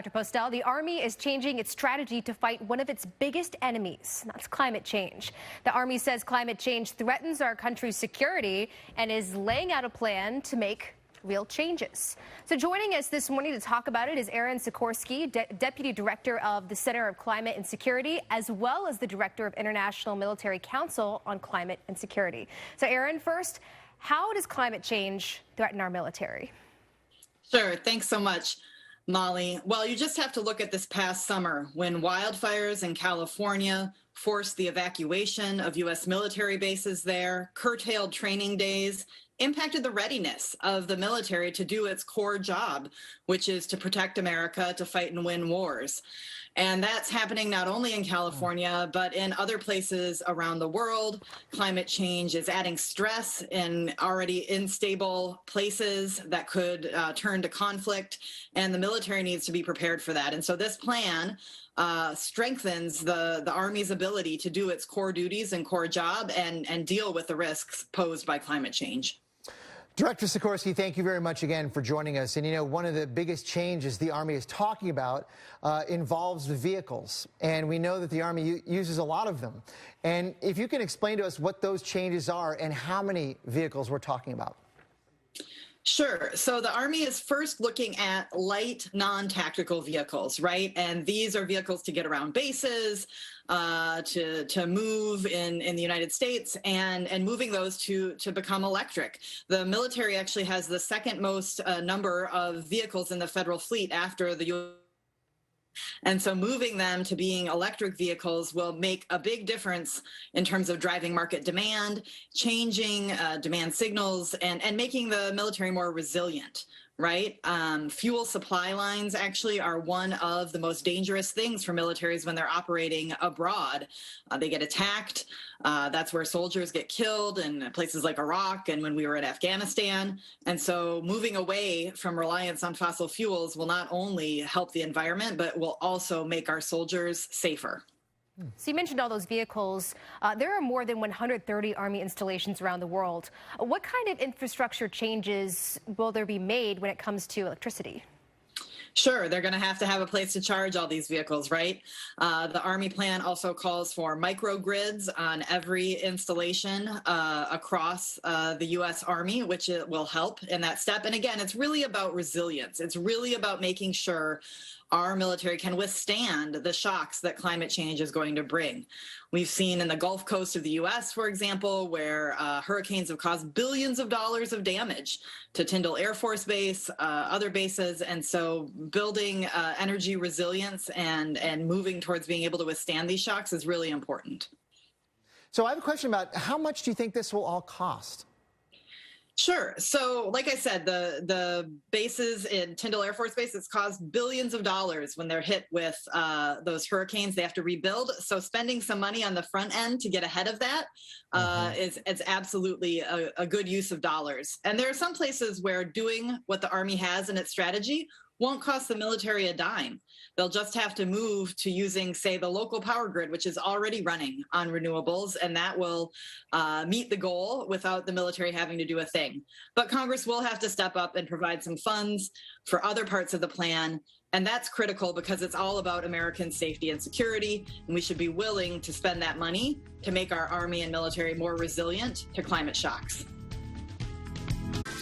Dr. Postel, the Army is changing its strategy to fight one of its biggest enemies. That's climate change. The Army says climate change threatens our country's security and is laying out a plan to make real changes. So joining us this morning to talk about it is Erin Sikorsky, Deputy Director of the Center of Climate and Security, as well as the Director of International Military Council on Climate and Security. So Erin, first, how does climate change threaten our military? Sure. Thanks so much, Molly. Well, you just have to look at this past summer when wildfires in California forced the evacuation of U.S. military bases there, curtailed training days, impacted the readiness of the military to do its core job, which is to protect America, to fight and win wars. And that's happening not only in California, but in other places around the world. Climate change is adding stress in already unstable places that could turn to conflict, and the military needs to be prepared for that. And so this plan strengthens the Army's ability to do its core duties and core job and deal with the risks posed by climate change. Director Sikorsky, thank you very much again for joining us. And you know, one of the biggest changes the Army is talking about involves the vehicles. And we know that the Army uses a lot of them. And if you can explain to us what those changes are and how many vehicles we're talking about. Sure. So the Army is first looking at light, non-tactical vehicles, right? And these are vehicles to get around bases, to move in the United States, and moving those to become electric. The military actually has the second most number of vehicles in the federal fleet after the U.S. And so moving them to being electric vehicles will make a big difference in terms of driving market demand, changing demand signals, and making the military more resilient, right? Fuel supply lines actually are one of the most dangerous things for militaries when they're operating abroad. They get attacked. That's where soldiers get killed in places like Iraq and when we were at Afghanistan. And so moving away from reliance on fossil fuels will not only help the environment, but will also make our soldiers safer. So you mentioned all those vehicles. There are more than 130 Army installations around the world. What kind of infrastructure changes will there be made when it comes to electricity? Sure, they're going to have a place to charge all these vehicles, right? The Army plan also calls for microgrids on every installation across the U.S. Army, which it will help in that step. And again, it's really about resilience. It's really about making sure our military can withstand the shocks that climate change is going to bring. We've seen in the Gulf Coast of the U.S., for example, where hurricanes have caused billions of dollars of damage to Tyndall Air Force Base, other bases. And so building energy resilience and moving towards being able to withstand these shocks is really important. So I have a question about how much do you think this will all cost? Sure. So like I said, the bases in Tyndall Air Force Base, it's cost billions of dollars when they're hit with those hurricanes. They have to rebuild. So spending some money on the front end to get ahead of that is absolutely a good use of dollars. And there are some places where doing what the Army has in its strategy won't cost the military a dime. They'll just have to move to using, say, the local power grid, which is already running on renewables, and that will meet the goal without the military having to do a thing. But Congress will have to step up and provide some funds for other parts of the plan, and that's critical because it's all about American safety and security, and we should be willing to spend that money to make our Army and military more resilient to climate shocks.